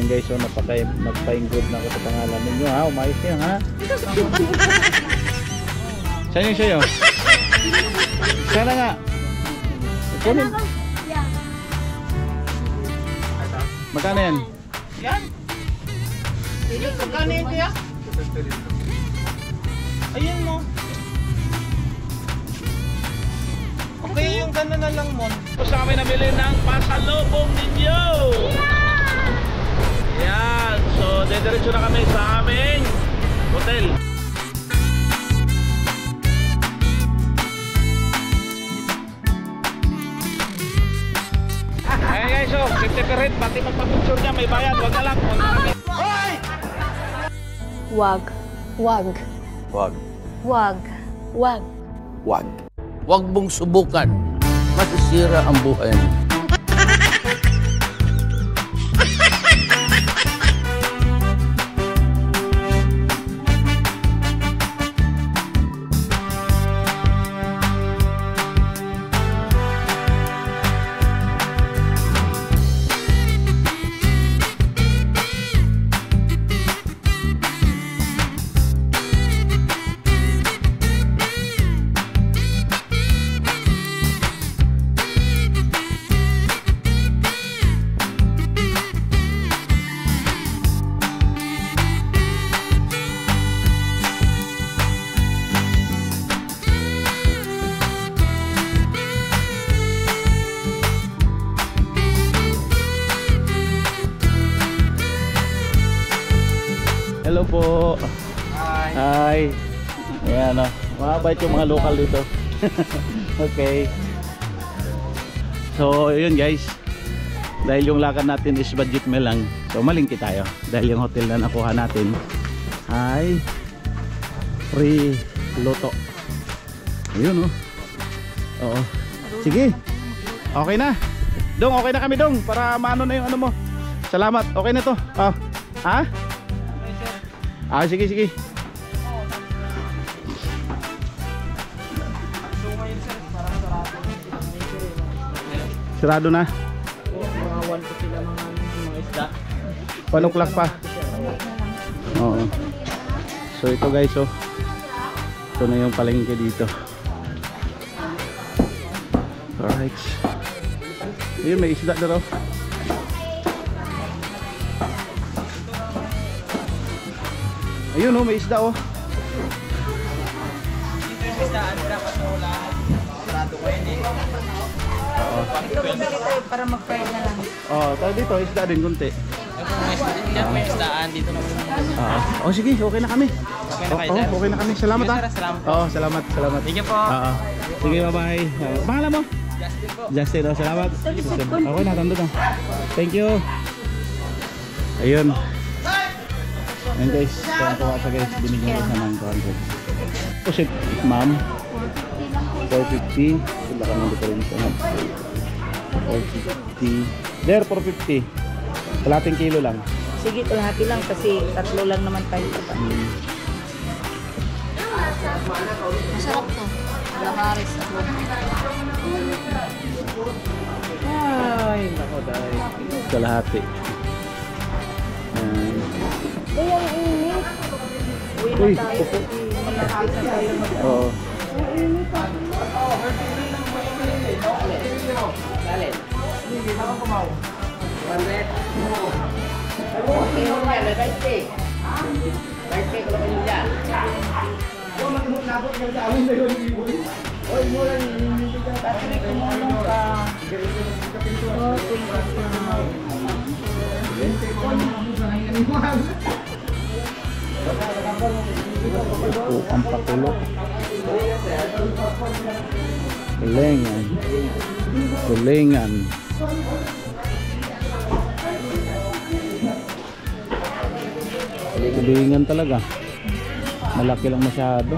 Ayan guys, so nagpa-include na ako sa pangalan ninyo ha. Umayos niyo ha. Saan yung sa'yo? Sana nga. Kunin. Magkano yan? Yan. Magkano yan kuya? Ayun mo. Okay, yung gano'n na lang mo. Gusto kami nabili ng pasalubong ninyo. Yan. So, dediretso na kami sa aming hotel. Ayan guys, so 50 per head. Pati magpapicture niya, may bayad. Huwag na lang. Huwag na kami. Hoy! Wag. Wag. Wag. Wag. Wag. Wag. Wag mong subukan. Masisira ang buhay mo. Hello po. Hi. Hi. Ayan o. Mabait yung mga local dito. Okay. So yun guys. Dahil yung lakad natin is budget meal lang. So malingki tayo. Dahil yung hotel na nakuha natin ay free luto. Ayun o. Oo. Sige. Okay na. Dong, okay na kami dong. Para maano na yung ano mo. Salamat. Okay na to. Oh. Ha? Ah, sige, sige. Sarado na. Mga 1 po sila mga isda. 1 o'clock pa. Oo. So ito guys, oh. Ito na yung palengke dito. Alright. Ayun, may isda na raw. Ayun oh, may isda oh. Dito yung isdaan, dapat wala. Sarado ko yun eh. Ito tayo para mag-fry na lang. Oh, tayo dito, isda din kunti. Diyan may isdaan, dito naman. Oh, sige, okay na kami. Okay na kayo, sir? Okay na kami. Salamat Sige, ah. sir, salamat po. Oo, salamat, salamat. Thank you po. Oo. Sige, bye-bye. Pangalan mo? Justin po. Justin, oh, salamat. Okay na, tanda na. Thank you. Ayun. Ayun guys, kung kuha sa guys, binigyan ko sa ng 200. Pusit, ma'am. 450. Sila ka nang diferensya. 450. There, 450. Kalating kilo lang. Sige, kalahati lang kasi 3 lang naman tayo. Masarap to. Lamaris. Ay, nako dahil. Kalahati. Ayan. Kaya ang init. Uwi Uy, na tayo. Malapit na tayo. Oo. Patrick, kumulong ka. Oh, Oh, ang pakulok. Kulingan. Kulingan. Kulingan talaga. Malaki lang masyado.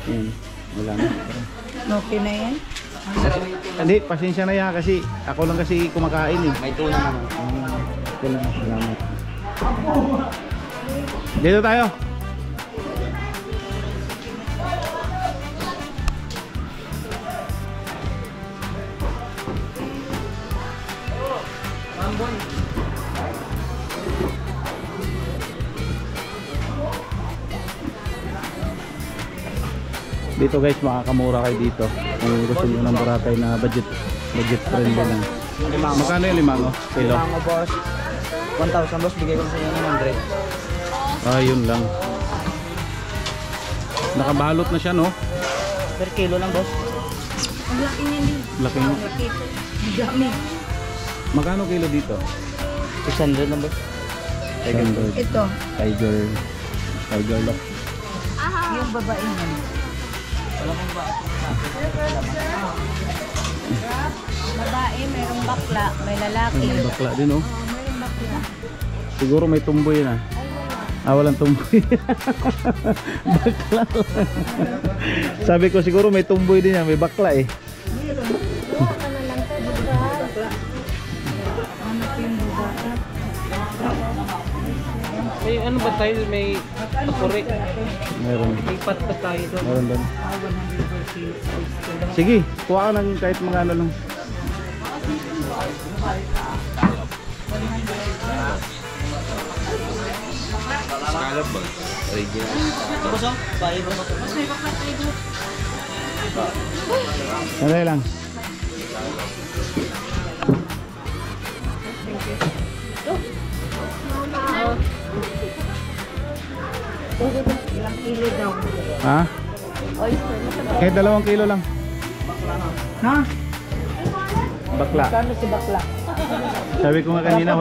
Yan. Wala na. okay na yan. Hindi, pasensya na yan kasi ako lang kasi kumakain eh. May tuna naman. Okay lang, salamat. Dito tayo. tumboy. Dito guys, makakamura kayo dito. Kung gusto nyo ng Boracay na budget friendly lang. Magkano yung limango? Kilo? Limango boss. 1,000 boss, bigay ko na sa inyo ng 100. Ah, yun lang. Nakabalot na siya, no? Per kilo lang boss. Ang laki niya din. Laki mo. Laki. Dami. Magkano kilo dito? 600 lang boss. Standard. Ito. Tiger lock. Yung babae niya. Babae, mayroong bakla, may lalaki. May bakla din, oh. Mayroong bakla. Siguro may tumboy na. Ah, walang tumboy. Bakla. Sabi ko siguro may tumboy din yan, may bakla eh. Buka ka na lang ito, bakla. Ano po yung babae? May ano ba tayo? May kapuri. Meron. May pat tayo doon. Meron doon. Sige, kuha ka ng kahit mga ano lang. Boss oh, bahay boss. Ano lang. Ilang kilo daw? Ha? Oyster. Kahit 2 kilo lang. Ha? Bakla. Kano si bakla? Sabi ko nga kanina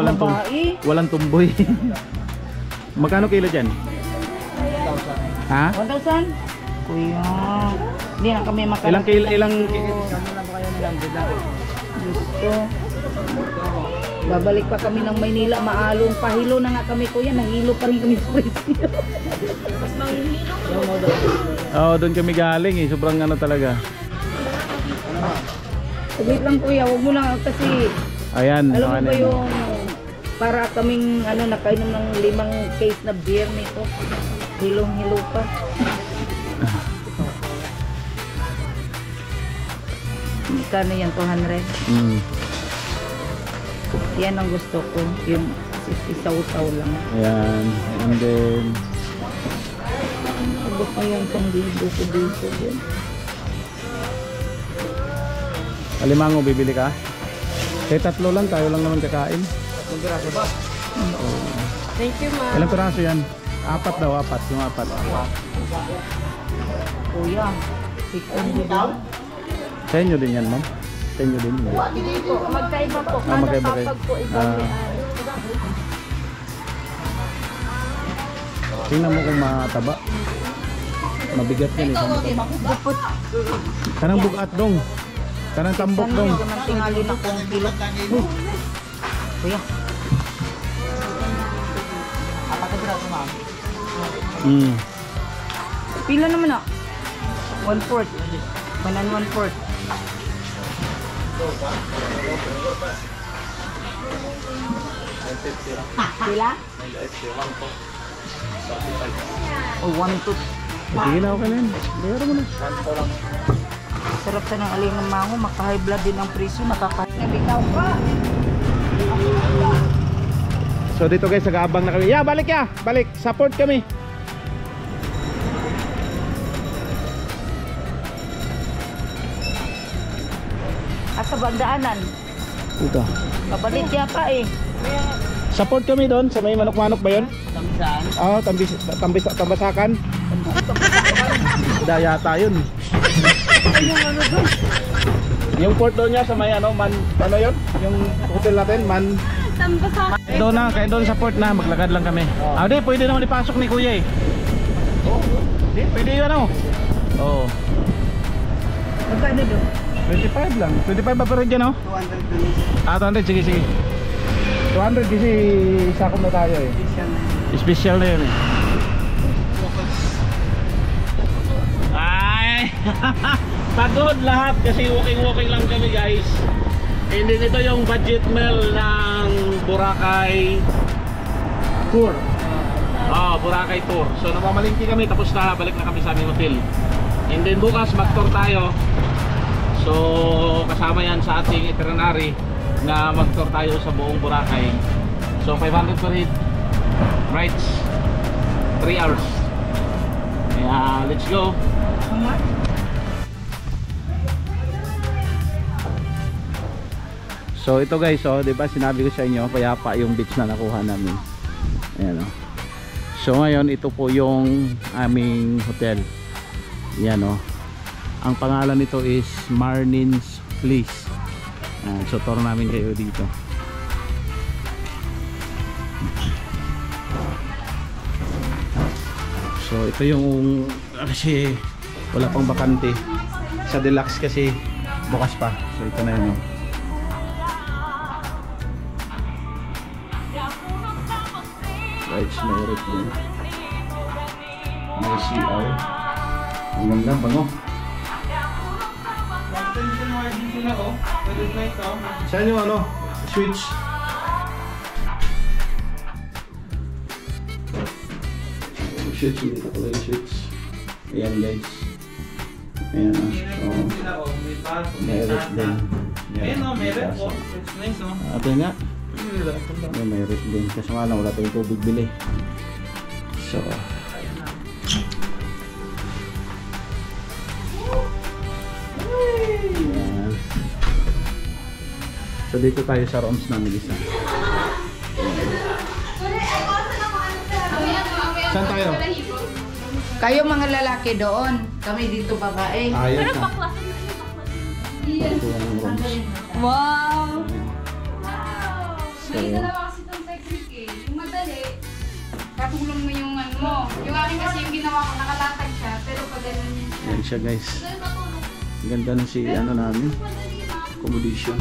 walang tumboy. Magkano kilo dyan? Ha? 1,000? Kuya, hindi na kami makalaki. Ilang kilo, ilang... Kamo lang ba kayo ng 100 lang? Gusto. Babalik pa kami ng Maynila, maalong pahilo na nga kami kuya, nahilo pa rin kami sa presyo. Mas manghilo. Oo, doon kami galing eh. Sobrang ano talaga. Wait lang kuya, wag mo lang kasi Ayan. alam mo ano ba yun? yung para kaming ano nakainom ng 5 case na beer nito. Hilong-hilo pa. Kano yan? 200? Mm. Yan ang gusto ko. Yung isaw-saw lang. Ayan. And then... Abot mo yung pang-libo ko dito. Alimango, bibili ka? Kahit 3 lang, tayo lang naman kakain. Tatlong piraso boss. Thank you, ma. Ilang piraso yan? 4 daw, 4. Yung 4. Kuya, 600 daw. Sa inyo din yan, ma'am? Sa inyo din. Hindi po, magkaiba po. Ah, magkaiba kayo. Kapag po ibang Ah. Tingnan mo kung mataba. Mabigat yan eh. Bupot. Kanang bugat dong. Kanang tambok Ano dong. yung naman tingali na kung kilo? Kuya, Apat na piraso ma'am. Mm. pila naman ah. 1/4. 1/4. Pila? Oh, 1 to. Sige na, okay na yun. Bayaro mo na. Sarap sa ng aling ng mango, maka-high blood din ang presyo, nakaka-bitaw pa. So dito guys, nag-aabang na kami. Yeah, balik ya! Balik! Support kami! Asa ba ang daanan? Ito. Kabalit yata eh. Support kami doon sa may manok-manok ba yun? Tamisaan. Oo, tambasakan. Dayata yun. Yung port doon niya sa may ano, ano yun? Yung hotel natin, doon na, kaya doon sa port na, maglakad lang kami. Ah, di, pwede naman ipasok ni kuya eh. Di, pwede yun ano. Oo. Magkano doon? 25 lang. 25 ba pero dyan oh? 200 Ah, 200, sige, sige. 200 kasi sakop na tayo eh. Special na yun eh. Ay! Pagod lahat kasi walking lang kami guys. And then ito yung budget meal ng Boracay Tour. Boracay Tour. So namamalingki kami tapos na balik na kami sa aming hotel. And then bukas mag-tour tayo. So kasama yan sa ating itinerary. na mag-tour tayo sa buong Boracay. So 500 per head, rides 3 hours. Kaya let's go. So ito guys, oh, 'di ba sinabi ko sa inyo, payapa yung beach na nakuha namin. Ayan oh. So ngayon ito po yung aming hotel. Yan oh. Ang pangalan nito is Marnin's Place. So tour namin kayo dito. So ito yung kasi wala pang bakante. Sa deluxe kasi bukas pa. So ito na yun oh. Rides na irit din. May CR. Ang ganda, bango. Saan yung ano? Switch? Switch, hindi ko pala yung switch. Ayan guys. Ayan o. So, merit din. Ayan o, merit po. It's nice o. Ito nga. May merit din. Kasi nga lang wala tayong tubig bili. So, ayan. So dito tayo sa rooms namin isa. Saan tayo? Kayo mga lalaki doon, kami dito babae. Ayos na. Ito yung rooms. Wow! So, Dalawa kasi itong technique eh. Yung madali, katulong mo yung ano mo. Yung akin kasi yung ginawa ko, nakalatag siya, pero pag ganun yun siya. yan siya guys. Ganda na si ano namin. Accommodation.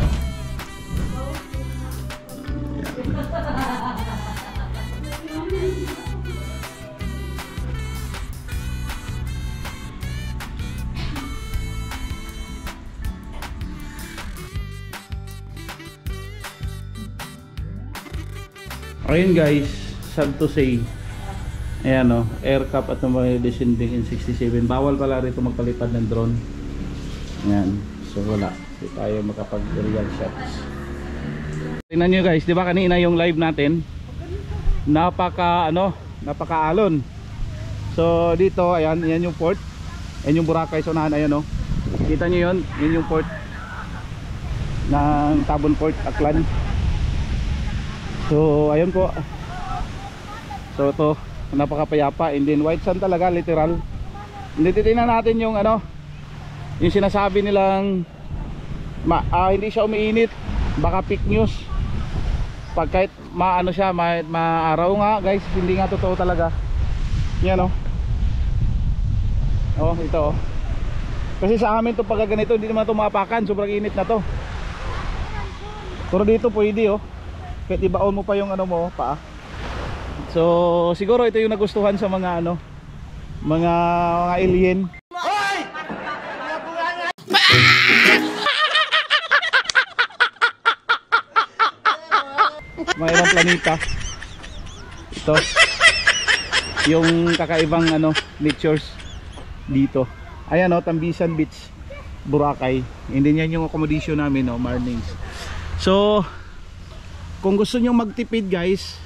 Ayun guys, sad to say, ayan o, air cap at may descending in 67. Bawal pala rito magpalipad ng drone. Ayan, so wala, hindi tayo makapag real shots. Tingnan nyo guys, di ba kanina yung live natin, napaka-alon. So dito, ayan, yan yung port, yan yung Boracay, so unahan, ayan o, kita nyo yun, yun yung port ng Tabon Port, Aklan. So ayun po. So ito napakapayapa, and then white sand talaga, literal. Hindi, titingnan natin yung ano, yung sinasabi nilang hindi siya umiinit, baka fake news. Pag kahit maano siya, maaraw nga guys, hindi nga totoo talaga. Yan oh. Oh, ito oh. Kasi sa amin to pag ganito, hindi naman ito mapakan, sobrang init na to. Pero dito pwede oh. Kahit ibaon mo pa yung ano mo, paa. So siguro ito yung nagustuhan sa mga ano, mga alien. Mga ibang planeta. Ito yung kakaibang ano, natures dito. Ayan o, Tambisan Beach, Boracay. Hindi yan yung accommodation namin, no, Marnin's. So kung gusto nyo magtipid guys,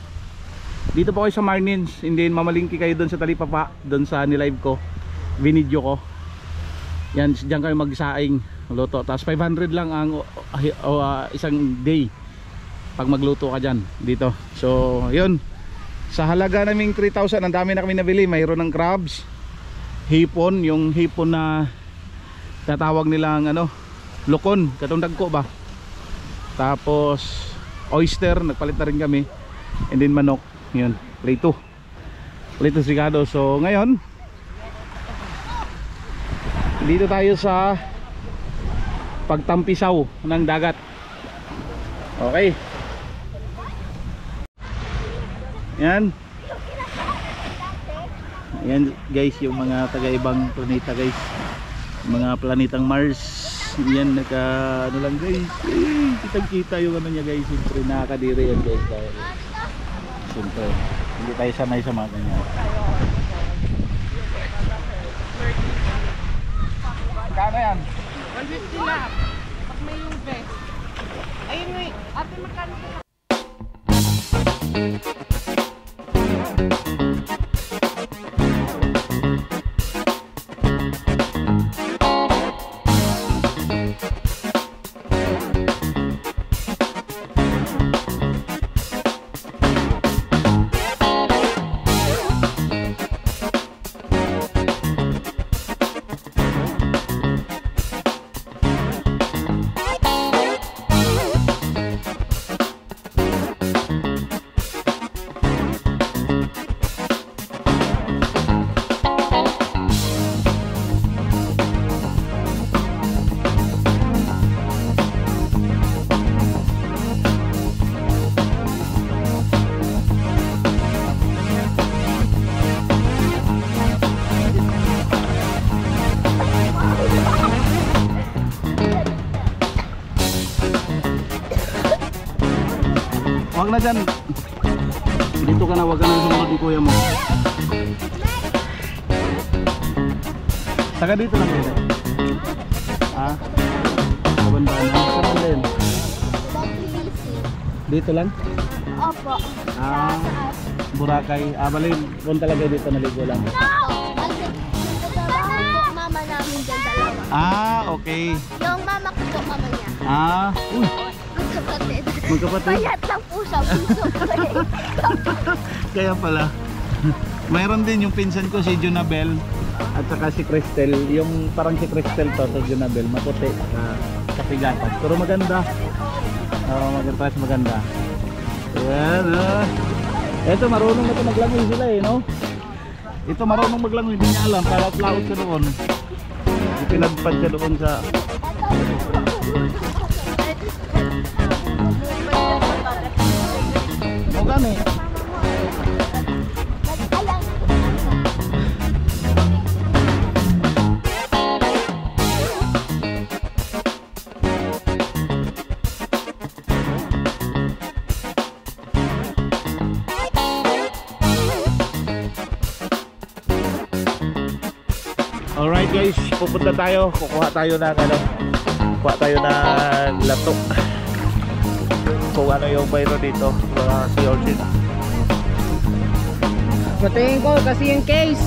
dito po kayo sa Marnin's, hindi mamalingki kayo doon sa Talipapa, doon sa nilive ko, vinidyo ko. Yan, diyan kayo magsaing luto, tapos 500 lang ang isang day pag magluto ka dyan dito. So yun, sa halaga naming 3,000, ang dami na kami nabili. Mayroon ng crabs, hipon, yung hipon na tatawag nilang ano, lukon, katong dagko ba, tapos oyster, nagpalit na rin kami, and then manok, yun, plito sigado. So ngayon dito tayo sa pagtampisaw ng dagat. Okay, yan guys, yung mga taga-ibang planeta guys, mga planetang Mars. Yan, ano lang guys, kitang-kita yung ano niya guys. Siyempre nakakadiri yan guys, dahil siyempre hindi tayo sanay sa mga ganyan. Kano yan? 150 lang. Pag may yung vest. Ayun mo, ate magkano po? Huwag na dyan. Dito ka na, huwag ka na sumunod ni kuya mo. Saka dito lang yun. Ha? Kabandaan na. Saan din? Dito lang? Opo. Ah, Boracay. Ah, bali, kung talaga dito naligo lang. Kasi nagtatrabaho po mama namin dyan dalawa. Ah, okay. Yung mama ko po mama niya. Ah, uy, Magkapatid. magkapatid. Payat lang po siya. Bunso po eh. Kaya pala. Mayroon din yung pinsan ko si Junabel at saka si Cristel. Yung parang si Cristel to, si Junabel, maputi, kapigatan. Pero maganda. Maganda. Ayan, Ito marunong na ito maglangoy sila eh, no? Ito marunong maglangoy, hindi niya alam. Para flawit ka doon. Ipinagpad ka doon sa... O gani? Alright guys, pupunta tayo. Kukuha tayo ng ano, kuha tayo ng lato. Kung ano yung mayroon dito, mga sea urchin. Patingin ko kasi yung case.